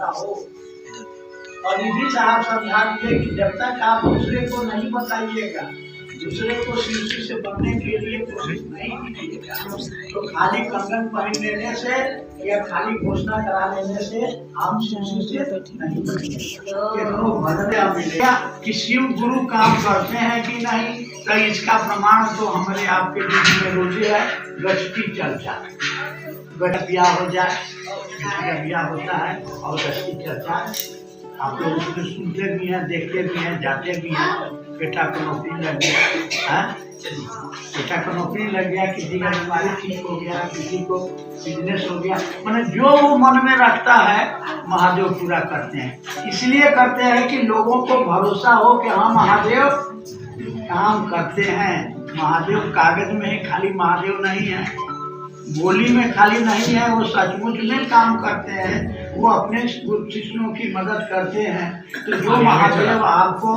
भरोसा हो। और ये भी साहब समझा दिए कि जब तक आप दूसरे को नहीं बताइएगा, दूसरे को शिष्य से बनने के लिए कोशिश नहीं कीजिएगा, तो खाली कंगन पहन लेने से या खाली घोषणा करा लेने से हम शिष्य से नहीं बनेगा। कि शिव गुरु काम करते हैं कि नहीं, तो इसका प्रमाण तो हमारे आपके बीच में रोजे है। गश्ती चर्चा, ब्याह हो जाए, ब्याह होता है और गश्ती चर्चा आप लोग उसमें सुनते भी हैं, देखते भी हैं, जाते भी हैं। बेटा को नौकरी लग गया है, बेटा को नौकरी लग गया, किसी का बीमारी ठीक हो गया, किसी को बिजनेस हो गया, मैंने जो वो मन में रखता है महादेव पूरा करते हैं। इसलिए करते हैं कि लोगों को भरोसा हो कि हाँ महादेव काम करते हैं। महादेव कागज में ही खाली महादेव नहीं है, बोली में खाली नहीं है, वो सचमुच में काम करते हैं, वो अपने शिष्यों की मदद करते हैं। तो जो महादेव आपको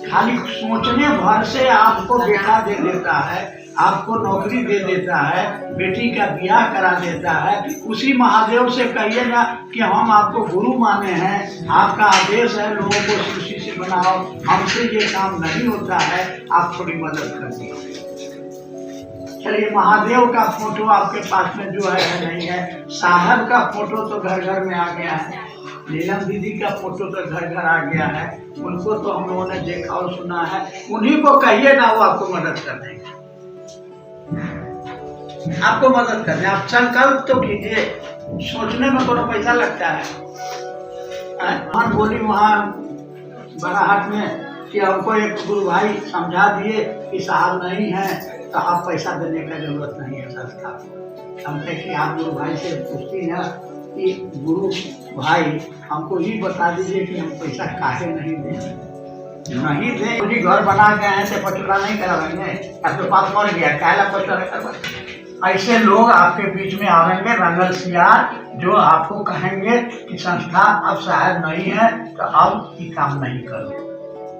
खाली सोचने भर से आपको बेटा दे देता है, आपको नौकरी दे देता है, बेटी का ब्याह करा देता है, उसी महादेव से कहिएगा कि हम आपको गुरु माने हैं, आपका आदेश है लोगों को शिष्य से बनाओ, हमसे ये काम नहीं होता है, आप थोड़ी मदद कर दीजिए। चलिए, महादेव का फोटो आपके पास में जो है नहीं है, साहब का फोटो तो घर घर में आ गया है, नीलम दीदी का फोटो तो घर घर आ गया है, उनको तो हम लोगों ने देखा और सुना है, उन्हीं को कहिए ना, वो आपको मदद कर देंगे, आपको मदद कर दें। आप संकल्प तो कीजिए, सोचने में कोनो पैसा लगता है। वहाँ बोली वहाँ बराहट में कि हमको एक गुरु भाई समझा दिए कि साहब नहीं है तो आप पैसा देने का जरूरत नहीं है संस्था। हम कहे कि आप गुरु भाई से पूछती हैं कि गुरु भाई हमको ही बता दीजिए कि हम पैसा काहे नहीं दें। मुझे घर बना गए हैं तो पचोला नहीं कराएंगे, आपके पास मर गया काला पचोला करवा। ऐसे लोग आपके बीच में आवेंगे रंगल सियार, जो आपको कहेंगे कि संस्था अब शायद नहीं है तो अब ये काम नहीं करो,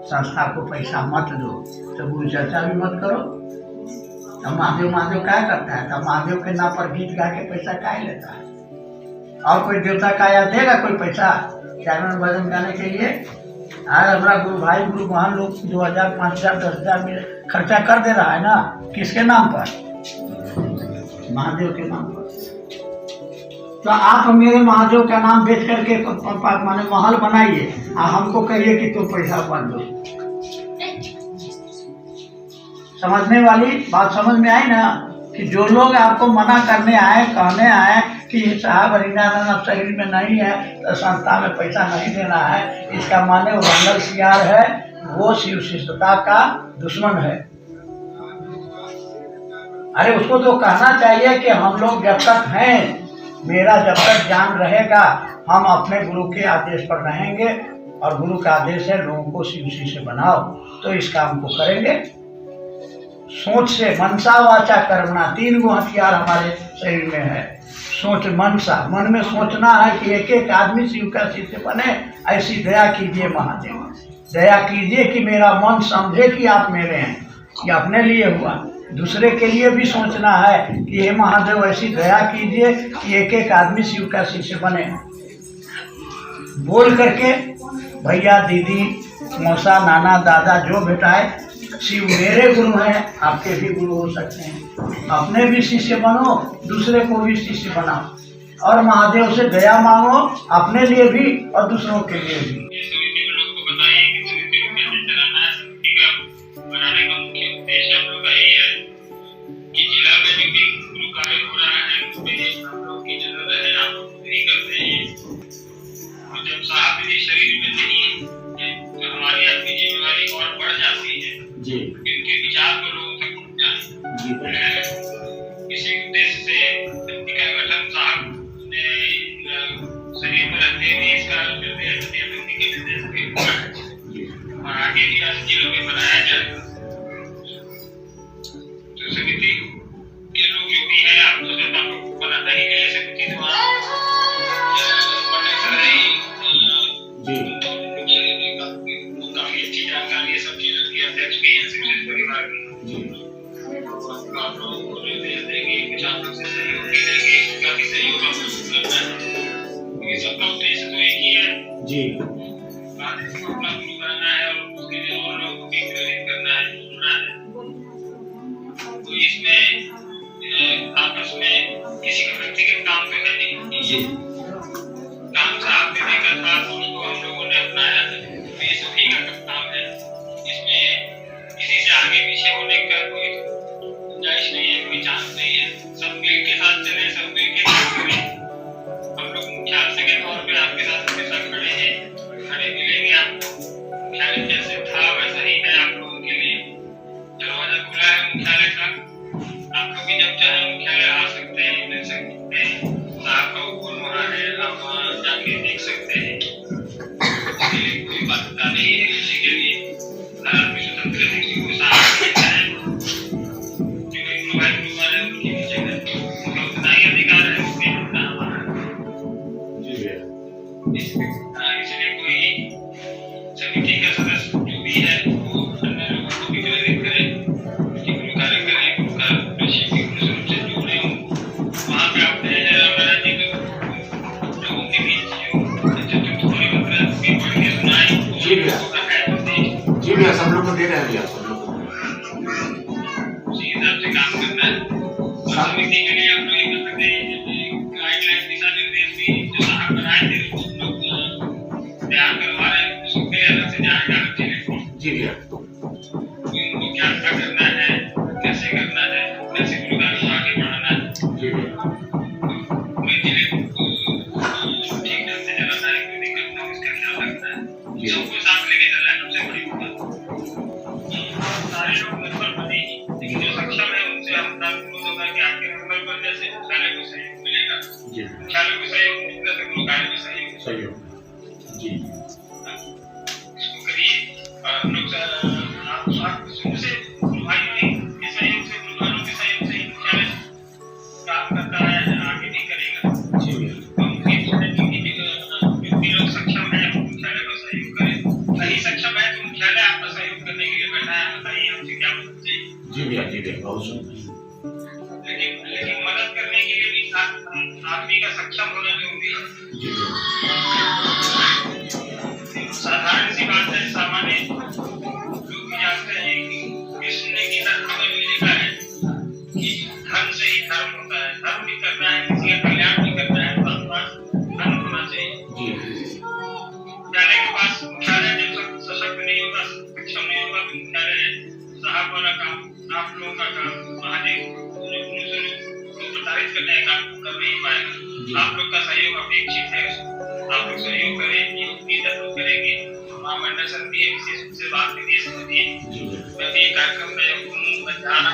संस्था को पैसा मत दो, तो गुरु चर्चा भी मत करो। तो महादेव क्या करता है, तो महादेव के नाम पर गीत गा के पैसा क्या लेता है, और कोई देवता का या देगा कोई पैसा जागरण भजन गाने के लिए? आज हमारा गुरु भाई गुरु महान लोग 2000 5000 10,000 में खर्चा कर दे रहा है ना, किसके नाम पर? महादेव के नाम पर। तो आप मेरे महादेव का नाम बेच करके माने महल बनाइए, हमको कहिए कि तुम पैसा बन दो। समझने वाली बात समझ में आई ना, कि जो लोग आपको मना करने आए, कहने आए कि साहब हरिनारायण अब शरीर में नहीं है तो संस्था में पैसा नहीं देना है, इसका माने वो रंगल सियार है, वो शिव शिष्टता का दुश्मन है। अरे उसको तो कहना चाहिए कि हम लोग जब तक हैं, मेरा जब तक जान रहेगा, हम अपने गुरु के आदेश पर रहेंगे, और गुरु का आदेश है लोगों को शिव से बनाओ, तो इस काम को करेंगे। सोच से, मनसा वाचा कर्मणा, 3 गो हथियार हमारे शरीर में है। सोच, मनसा, मन में सोचना है कि एक एक आदमी शिव का शिष्य बने, ऐसी दया कीजिए महादेव, दया कीजिए कि मेरा मन समझे कि आप मेरे हैं, ये अपने लिए हुआ, दूसरे के लिए भी सोचना है कि हे महादेव ऐसी दया कीजिए कि एक एक आदमी शिव का शिष्य बने। बोल करके भैया दीदी मौसा नाना दादा जो बेटाए, शिव मेरे गुरु हैं, आपके भी गुरु हो सकते हैं, अपने भी शिष्य बनो, दूसरे को भी शिष्य बनाओ, और महादेव से दया मांगो, अपने लिए भी और दूसरों के लिए भी। बनाने का मुख्य उद्देश्य हम लोग का यही है कि जिला में जो भी गुरु कार्य हो रहा है उसमें हम लोग की जरूरत है, आप लोग पूरी करते हैं। और जब साहब भी शरीर में नहीं है तो हमारी आपकी जिम्मेवारी और बढ़ जाती है जी, क्योंकि विचार को लोगों तक पहुंचाना किसी उद्देश्य से व्यक्ति का गठन साहब ने शरीर में रहते हुए इसका निर्देश व्यक्ति के निर्देश के ऊपर और आगे भी आज जिलों में बनाया जाएगा। तो समिति के लोग जो भी है आप तो बनाना ही है समिति द्वारा काफी अच्छी जानकारी है, सब चीजों की अध्यक्ष भी है शिक्षक परिवार की, आप लोगों को निर्देश देंगे, कुछ आप लोग से सहयोग भी देंगे, उसका भी सहयोग आप लोग करना है, क्योंकि सबका उद्देश्य तो एक ही है जी बाद इसको अपना गुरु बनाना है और उसके लिए और लोगों को भी प्रेरित करना है, जोड़ना है। तो इसमें आपस में किसी का व्यक्तिगत काम तो है नहीं, ये काम साहब ने देखा था तो उसको हम लोगों ने अपनाया है, तो ये सभी का काम है। इसमें किसी से आगे पीछे होने का कोई गुंजाइश नहीं है, कोई चांस नहीं है। सब मिल के साथ चले, सब मिल के काम करें। हम लोग मुख्यालय के तौर पे आपके साथ हमेशा खड़े हैं, खड़े मिलेंगे आपको। मुख्यालय जैसे था वैसा ही है आप लोगों के लिए, दरवाजा खुला है मुख्यालय का। आप लोग भी जब चाहे मुख्यालय आ सकते हैं, मिल सकते हैं। साहब का हुक्म वहाँ है, आप वहाँ जाके देख सकते हैं। इसके लिए कोई बाध्यता नहीं है किसी के लिए। हर आदमी स्वतंत्र है, किसी को साहब कहता है जो एक गुरु भाई गुरु है उनकी भी जगह उनका उतना ही अधिकार है, उसमें उतना हमारा इसलिए कोई समिति का सदस्य जो भी है वो अन्य लोगों को भी प्रेरित करे कि गुरु कार्य करें, गुरु का प्रशिक्षण के गुरु स्वरूप से जुड़े हों। वहाँ पे आपने रामराज जी को लोगों के बीच चतुर्थ थोड़ी मंत्र भी पढ़ के सुनाई। जी भैया, जी भैया, सब लोग को दे रहे हैं भैया, सब लोग उसी हिसाब से काम करना है। और समिति के लिए हम लोग ये कर सकते हैं, गाइडलाइन दिशा निर्देश भी जो साहब बनाए थे उसको लोग तैयार करवा रहे हैं, उसको भी अलग से जानकारी चाहिए। जी भैया, उनको क्या करना है, कैसे करना है, कैसे गुरु कार्य को आगे बढ़ाना है। जी भैया, पूरे जिले को ठीक ढंग से चलाना है, कोई दिक्कत ना हो इसका ख्याल रखना है। जी। सबको साथ लेके चलना है, सबसे बड़ी बात। सारे लोग निर्भर बने ही, लेकिन जो सक्षम है उनसे हम अनुरोध होगा कि आपके निर्भर बनने से मुख्यालय को सहयोग मिलेगा। जी मुख्यालय को सहयोग मिलेगा तो गुरु कार्य को सहयोग सही हो। जी इसको करिए। हम लोग आप शुरू से गुरु भाइयों के सहयोग से, गुरु घरों के सहयोग से ही मुख्यालय काम करता है, आगे भी करेगा। जी भैया, व्यक्ति लोग सक्षम है मुख्यालय का सहयोग करें, नहीं सक्षम है तो मुख्यालय आपका सहयोग करने के लिए बैठा है। बताइए हमसे क्या मदद चाहिए। जी भैया, जी भैया, बहुत सुंदर। लेकिन मदद करने के लिए भी आदमी का सक्षम होना जरूरी है। जी भैया, साधारण सी बात है, सामान्य लोग भी जानते हैं कि कृष्ण ने गीता में भी लिखा है कि धर्म से ही धर्म होता है। धर्म भी करना है, किसी का कल्याण भी करना है तो आपके पास धर्म होना चाहिए। जी मुख्यालय के पास मुख्यालय जब सशक्त नहीं होगा, सक्षम नहीं होगा तो मुख्यालय साहब वाला काम, आप लोगों का काम, महादेव गुरु स्वरूप को प्रचारित करने का काम कर नहीं पाएगा। आप लोग का सहयोग अपेक्षित है, आप लोग सहयोग करें, गीता लोग करेंगे। महामंडल समिति है, विशेष रूप से बात निर्देश होती है। प्रति कार्यक्रम में बंधारा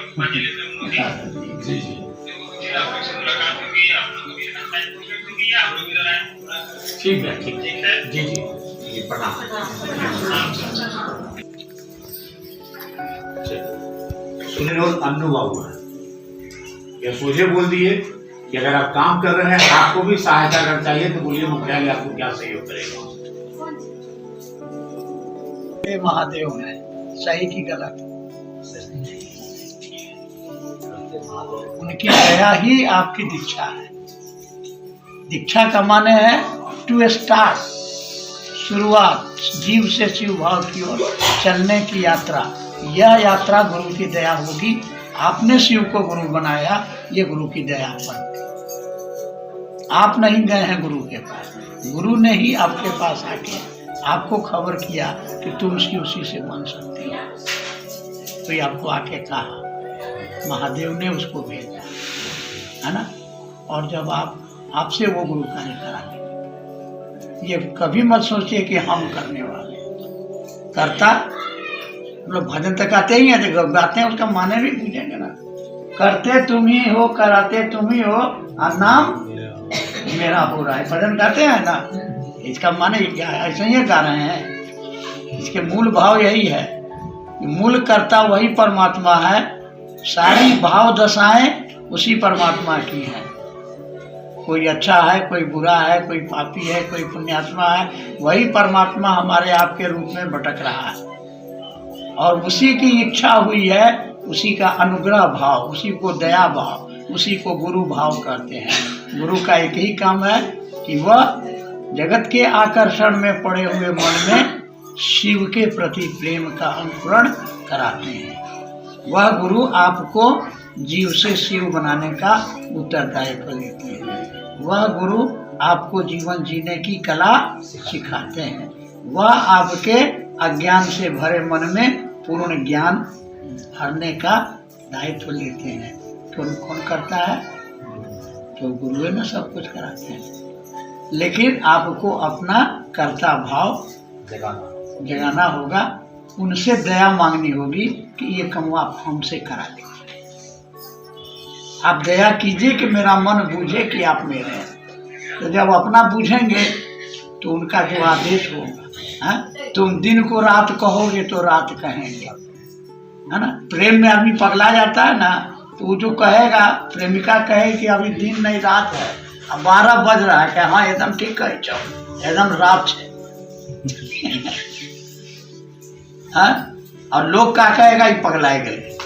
अपना जिले में होगी। जी जी, फिर आप लोग से मुलाकात होगी, आप लोग को भी होगी, आप लोग इधर आए। ठीक है, ठीक ठीक है। जी जी जी, प्रणाम। सुनिए अन्नू बाबू है, ये सोझे बोल दिए कि अगर आप काम कर रहे हैं, आपको भी सहायता अगर चाहिए तो बोलिए, मुख्यालय आपको क्या सहयोग करेगा। महादेव है, सही की गलत, उनकी दया ही आपकी दीक्षा है। दीक्षा का माने है टू स्टार्ट, शुरुआत, जीव से शिव भाव की ओर चलने की यात्रा। यह यात्रा गुरु की दया होगी। आपने शिव को गुरु बनाया, ये गुरु की दया पर। आप नहीं गए हैं गुरु के पास, गुरु ने ही आपके पास आके आपको खबर किया कि तुम शिव उसी से बन सकती हो। तो ये आपको आके कहा, महादेव ने उसको भेजा, है ना। और जब आपसे वो गुरु कार्य कराने, ये कभी मत सोचिए कि हम करने वाले। करता मतलब भजन तक आते ही हैं, तो गाते हैं, उसका माने भी पूछेंगे ना। करते तुम ही हो, कराते तुम ही हो, और नाम मेरा हो रहा है। भजन गाते हैं ना, इसका माने क्या है? ऐसे ही गा रहे हैं। इसके मूल भाव यही है, मूल कर्ता वही परमात्मा है, सारी भाव दशाएं उसी परमात्मा की हैं। कोई अच्छा है, कोई बुरा है, कोई पापी है, कोई पुण्यात्मा है, वही परमात्मा हमारे आपके रूप में भटक रहा है। और उसी की इच्छा हुई है, उसी का अनुग्रह भाव, उसी को दया भाव, उसी को गुरु भाव कहते हैं। गुरु का एक ही काम है कि वह जगत के आकर्षण में पड़े हुए मन में शिव के प्रति प्रेम का अंकुरण कराते हैं। वह गुरु आपको जीव से शिव बनाने का उत्तरदायित्व लेते हैं। वह गुरु आपको जीवन जीने की कला सिखाते हैं। वह आपके अज्ञान से भरे मन में पूर्ण ज्ञान भरने का दायित्व लेते हैं। कौन कौन करता है? तो गुरु ने सब कुछ कराते हैं, लेकिन आपको अपना कर्ता भाव जगाना होगा। उनसे दया मांगनी होगी कि ये काम आप हमसे करा दें। आप दया कीजिए कि मेरा मन बूझे कि आप मेरे हैं। तो जब अपना बूझेंगे तो उनका जो आदेश होगा, तुम दिन को रात कहोगे तो रात कहेंगे, है ना। प्रेम में आदमी पगला जाता है ना, तो वो जो कहेगा, प्रेमिका कहे कि अभी दिन नहीं रात है, अब 12 बज रहा है, कि हाँ एकदम ठीक कहे, चलो एकदम रात है। हाँ? और लोग क्या कहेगा? ये पगलाए गए।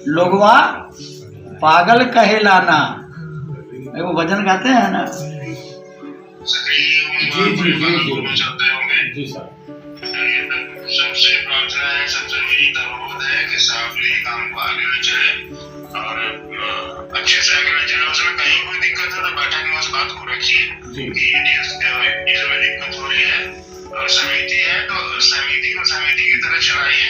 लोगवा पागल कहेला ना, वो भजन गाते हैं ना। जी सर। सबसे प्रार्थना है, सबसे मेरी अनुरोध है कि साहब ये काम को आगे ले चले और अच्छे से आगे ले चले। उसमें कहीं कोई दिक्कत हो तो बैठक में उस बात को रखिए कि इसमें दिक्कत हो रही है। और समिति है तो समिति को समिति की तरह चलाइए।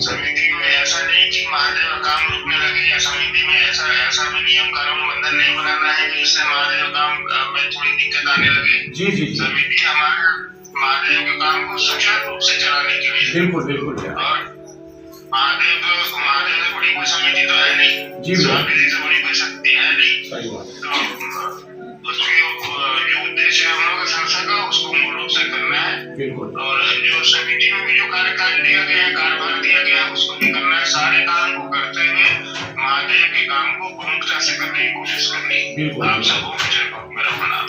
समिति में ऐसा नहीं कि महादेव काम रुकने लगे, या समिति में ऐसा भी नियम कानून बंधन नहीं बनाना है कि इससे महादेव काम में थोड़ी दिक्कत आने लगे। जी। समिति हमारे महादेव के काम को सुचारू रूप से चलाने के लिए। बिल्कुल। और महादेव से बड़ी कोई समिति तो है नहीं, समिति से बड़ी कोई शक्ति है नहीं। सही बात। तो उसकी जो उद्देश्य है हम लोग संस्था का, उसको मूल रूप से करना है। बिल्कुल। और जो समिति में भी जो कार्यकाल दिया गया है, कार्यभार दिया गया है, उसको भी करना है। सारे काम को करते हुए महादेव के काम को प्रमुखता से करने की कोशिश करनी है। आप सबको मेरा प्रणाम।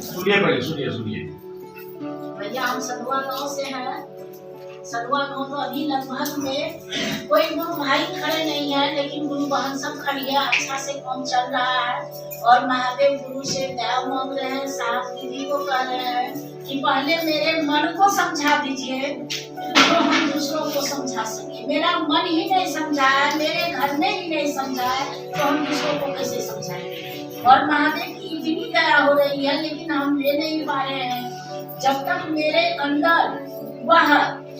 सुनिए भैया, हम सदुआ गांव से हैं। सदुआ गांव तो अभी लगभग में कोई गुरु भाई खड़े नहीं है, लेकिन गुरु बहन सब खड़ी है। अच्छा से काम चल रहा है और महादेव गुरु से दया मांग रहे हैं। साहब दीदी को कह रहे हैं कि पहले मेरे मन को समझा दीजिए तो हम दूसरों को समझा सके। मेरा मन ही नहीं समझा है, मेरे घर में ही नहीं समझा है, तो हम दूसरों को कैसे समझाएंगे। और महादेव की इतनी दया हो रही है, लेकिन हम ले नहीं पा रहे हैं। जब तक मेरे अंदर वह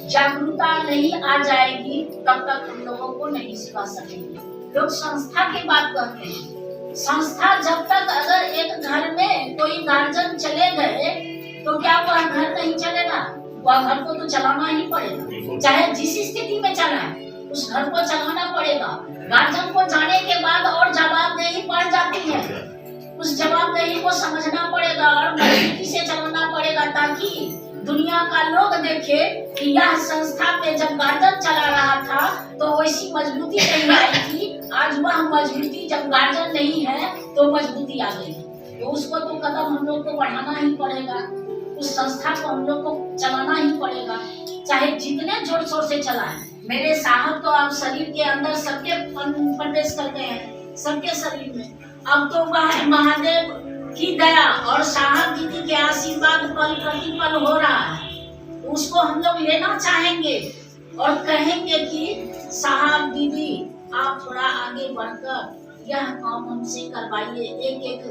जागरूकता नहीं आ जाएगी, तब तक हम लोगों को नहीं सिखा सकेंगे। लोग संस्था की बात करते हैं। संस्था जब तक, अगर एक घर में कोई गार्जियन चले गए तो क्या वह घर नहीं चलेगा? वह घर को तो चलाना ही पड़ेगा, चाहे जिस स्थिति में चला है उस घर को चलाना पड़ेगा। गार्जियन को जाने के बाद और जवाबदेही बढ़ जाती है, उस जवाबदेही को समझना पड़ेगा और मजबूती से चलाना पड़ेगा, ताकि दुनिया का लोग देखे कि यह संस्था पे जब गार्जियन चला रहा था तो वैसी मजबूती नहीं आई थी। आज वह मजबूती, जब गार्जियन नहीं है तो मजबूती आ गई। तो उसको तो कदम हम लोग को बढ़ाना ही पड़ेगा, उस संस्था को हम लोग को चलाना ही पड़ेगा, चाहे जितने जोर शोर से चलाएं। मेरे साहब तो आप शरीर के अंदर सबके प्रवेश करते हैं, सबके शरीर में। अब तो वह महादेव की दया और साहब दीदी के आशीर्वाद पल प्रतिपल हो रहा है, उसको हम लोग लेना चाहेंगे और कहेंगे कि साहब दीदी आप थोड़ा आगे बढ़कर यह काम हमसे करवाइए। एक एक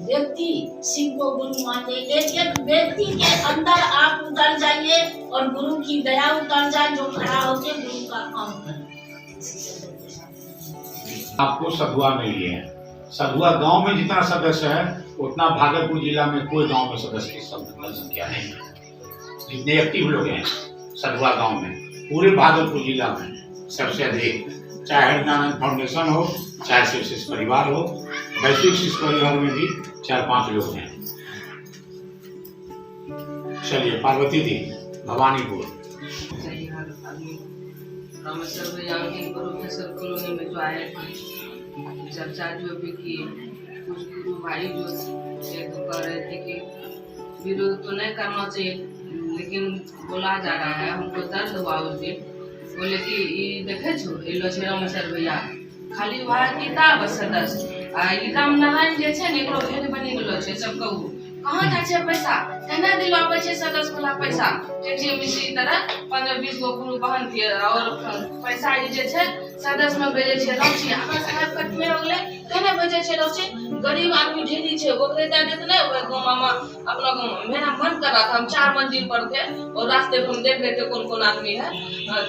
व्यक्ति शिव को गुरु माने, एक एक व्यक्ति के अंदर आप उतर जाइए और गुरु की दया उतर जाए, जो खड़ा होकर गुरु का काम करे। आपको सदुआ में ही है। सदुआ गांव में जितना सदस्य है उतना भागलपुर जिला में कोई गांव में सदस्य की संख्या नहीं है। जितने एक्टिव लोग हैं सदुआ गांव में, पूरे भागलपुर जिला में सबसे अधिक, चाहे हरिनारायण फाउंडेशन हो, चाहे शिव शिष्य परिवार हो, वैश्विक शिष्य परिवार में भी 4-5 लोग हैं। चलिए पार्वती दी, भवानीपुर। प्रोफेसर कॉलोनी में जो आए थे, चर्चा जो भी की, कुछ गुरु भाई जो तो कह रहे थे कि विरोध तो नहीं करना चाहिए, लेकिन बोला जा रहा है, हमको दर्द हुआ उस दिन। बोले कि ये देखे छो लो छे रामेश्वर भैया खाली वहाँ किताब सदस्य ई राम नारायण जे छे ने एकरो भेद बनी गेलो छे सब कहू कहाँ जाइ छै पैसा केना दिलवाबै छै सदस्य वाला पैसा टीटी मिश्री तरह 15-20 गो गुरु बहन के और पैसा जे छै सदस्य में भेजे छै रांची हमरा साहब कटने हो गेलै केना भेजे छै रांची गरीब आदमी ढेरी छै ओकरे दे देत नहीं ओए गांव में अपना गांव मेरा मन कर रहा था हम 4 मंजिल पर थे और रास्ते पर हम देख रहे थे कौन कौन आदमी है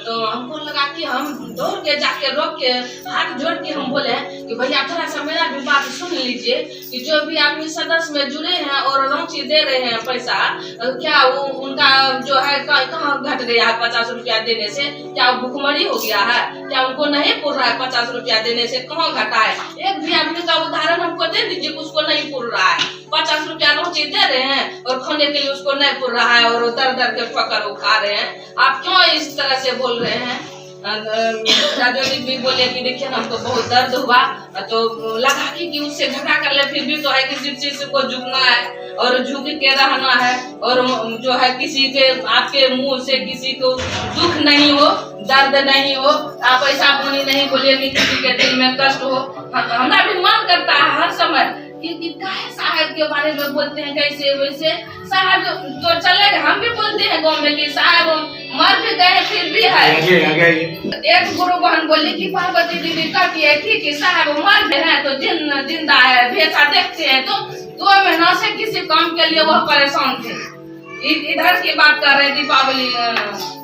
तो हमको लगा कि हम दौड़ के जाके रोक के हाथ जोड़ के हम बोले कि भैया थोड़ा सा मेरा भी बात सुन लीजिए कि जो भी आदमी सदस्य में जुड़े हैं और रांची दे रहे हैं पैसा क्या वो उनका जो है कहाँ घट गया है 50 रुपया देने से क्या भुखमरी हो गया है क्या उनको नहीं पुर रहा है 50 रुपया देने से कहाँ घटा है एक भी आदमी का उदाहरण हमको दे दीजिए उसको नहीं पुर रहा है 50 रुपया रोटी दे रहे हैं और खाने के लिए उसको नहीं पुर रहा है और दर दर के पकड़ उठा रहे हैं आप क्यों इस तरह से बोल रहे हैं राजोरी भी बोले कि देखिए हमको बहुत दर्द हुआ तो लगा कि उससे झगड़ा कर ले फिर भी तो है किसी चीज को झुकना है और झुक के रहना है और जो है किसी के आपके मुंह से किसी को दुख नहीं हो दर्द नहीं हो आप ऐसा बोली नहीं बोलिए कि किसी के दिल में कष्ट हो हमारा भी मन करता है हर समय कि काहे साहब के बारे में बोलते हैं कैसे वैसे साहब तो चलेगा हम भी बोलते हैं गाँव में कि साहब मर भी गए फिर भी है एक गुरु बहन बोली कि पार्वती दीदी कहती है कि साहब मर गए हैं तो जिंदा है भेसा देखते हैं तो 2 महीना से किसी काम के लिए वह परेशान थे इधर की बात कर रहे दीपावली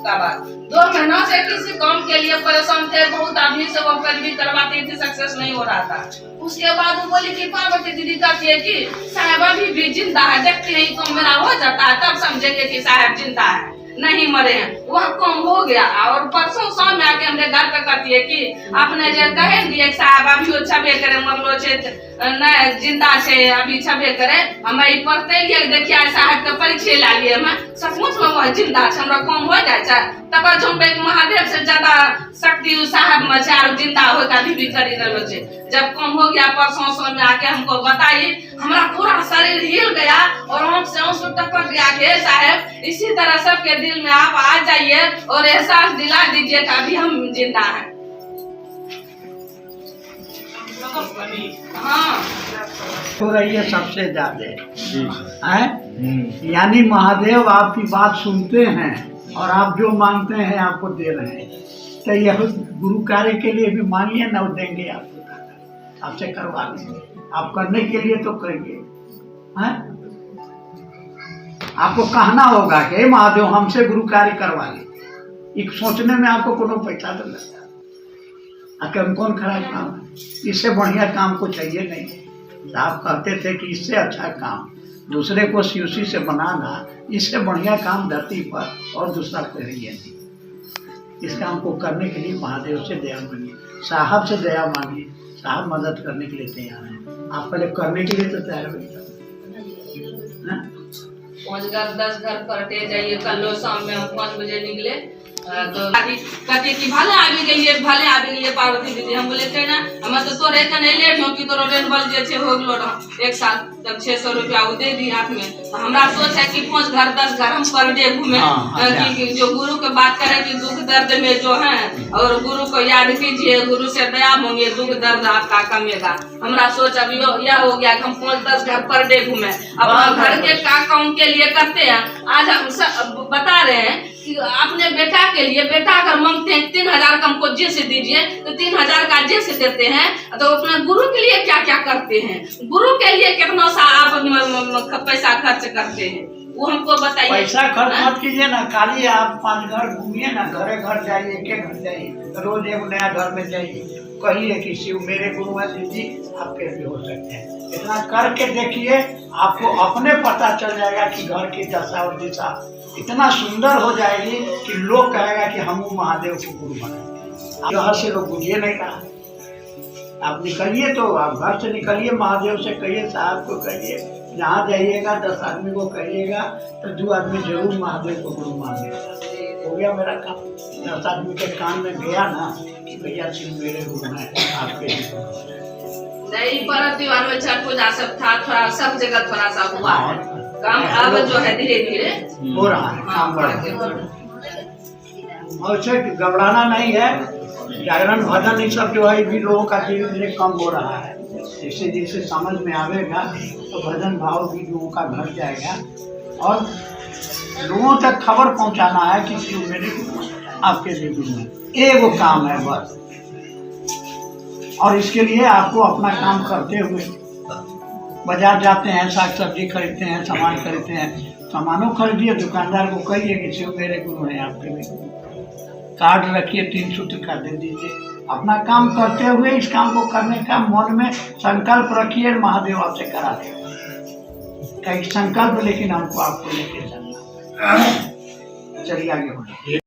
का बात 2 महीना से किसी काम के लिए परेशान थे बहुत आदमी से वो पैरवी करवाते थे सक्सेस नहीं हो रहा था उसके बाद वो बोली कि पार्वती दीदी कहती है कि साहब अभी भी जिंदा है देखते हैं काम मेरा हो जाता है तब समझेंगे कि साहब जिंदा है नहीं मरे हैं वह कम हो गया और परसों शाम में आके हमने घर पे कहती है कि आपने जो कहे दिए साहब अभी वो छबे करे मरलो छे नहीं जिंदा छे अभी छबे करे हम पढ़ते लिए देखिए साहब के परीक्षा ला लिए मैं सचमुच में वह जिंदा छे हमरा कम हो जाए छे तब हम महादेव से ज्यादा शक्ति साहब में छे और जिंदा हो का भी करी रहलो छे जब कम हो गया परसों शाम में आके हमको बताइए हमारा पूरा शरीर हिल गया और आंख से आंसू टपक गया कि साहब इसी तरह सबके दिल में आप आ जाइए और एहसास दिला दीजिए कि अभी हम जिंदा हैं हाँ हो रही है सबसे ज्यादा है यानी महादेव आपकी बात सुनते हैं और आप जो मांगते हैं आपको दे रहे हैं तो यह गुरु कार्य के लिए भी मांगिए ना देंगे आपको आपसे करवा लेंगे आप करने के लिए तो करिए हैं आपको कहना होगा कि महादेव हमसे गुरु कार्य करवा ले एक सोचने में आपको कोनो पैसा तो लगता है कौन खराब काम है इससे बढ़िया काम को चाहिए नहीं आप कहते थे कि इससे अच्छा काम दूसरे को सीयूसी से बनाना इससे बढ़िया काम धरती पर और दूसरा कोई नहीं इस काम को करने के लिए महादेव से दया मांगिए साहब से दया मांगिए साहब मदद करने के लिए तैयार हैं आप पहले करने के लिए तो तैयार होइए 5 घर 10 घर पलटे जाइए कल शाम में हम 5 बजे निकले तो कहती कि भले आ गई पार्वती दीदी हम बोले थे ना हम तो तोरे कने लेट हो कि तोरो रेनबल जे छे हो गेलो एक साल तक 600 रुपया वो दे दी हाथ में तो हमरा सोच है कि 5 घर 10 घर हम पर डे घूमे कि जो गुरु के बात करे कि दुख दर्द में जो है और गुरु को याद कीजिए गुरु से दया मांगिए दुख दर्द आपका कमेगा हमरा सोच अभी यह हो गया कि हम 5-10 घर पर डे घूमे अपना घर के काम के लिए करते हैं आज हम बता रहे हैं कि अपने बेटा के लिए बेटा अगर मांगते हैं 3000 का हमको जैसे दीजिए तो 3000 का जैसे देते हैं तो अपने गुरु के लिए क्या क्या करते हैं गुरु के लिए कितना सा आप पैसा खर्च करते हैं वो हमको बताइए पैसा खर्च मत कीजिए ना खाली आप 5 घर घूमिए ना घरे घर जाइए एक घर जाइए रोज एक नया घर में जाइए कहिए कि शिव मेरे गुरु है दीदी आपके भी हो सकते हैं इतना करके देखिए आपको अपने पता चल जाएगा कि घर की दशा और दिशा इतना सुंदर हो जाएगी कि लोग कहेगा कि हम महादेव को गुरु बने घर से लोग बुझिए नहीं रहा आप निकलिए तो आप घर से निकलिए महादेव से कहिए साहब को कहिए जहाँ जाइएगा 10 आदमी को कहिएगा तो 2 आदमी जरूर महादेव को गुरु मानेगा हो गया मेरा काम 10 आदमी के कान में गया ना कि भैया शिव मेरे गुरु हैं आपके नहीं पर्व त्योहार में छठ पूजा सब था थोड़ा सब जगह थोड़ा सा हुआ है काम अब जो है धीरे धीरे हो रहा है काम बढ़ और से घबराना नहीं है जागरण भजन ये सब जो है भी लोगों का धीरे धीरे कम हो रहा है जैसे जैसे समझ में आवेगा तो भजन भाव भी लोगों का घट जाएगा और लोगों तक खबर पहुंचाना है कि शिव मेरे आपके लिए है। एक वो काम है बस। और इसके लिए आपको अपना काम करते हुए बाजार जाते हैं, साग सब्जी खरीदते हैं, सामान खरीदते हैं, सामानों खरीदिए, दुकानदार को कहिए कि शिव मेरे गुरु हैं आपके लिए, कार्ड रखिए 3 सूत्र का दे दीजिए। अपना काम करते हुए इस काम को करने का मन में संकल्प रखिए, महादेव आपसे करा देगा। कई संकल्प लेकिन हमको आपको लेके चलना। चलिए आगे बढ़िए।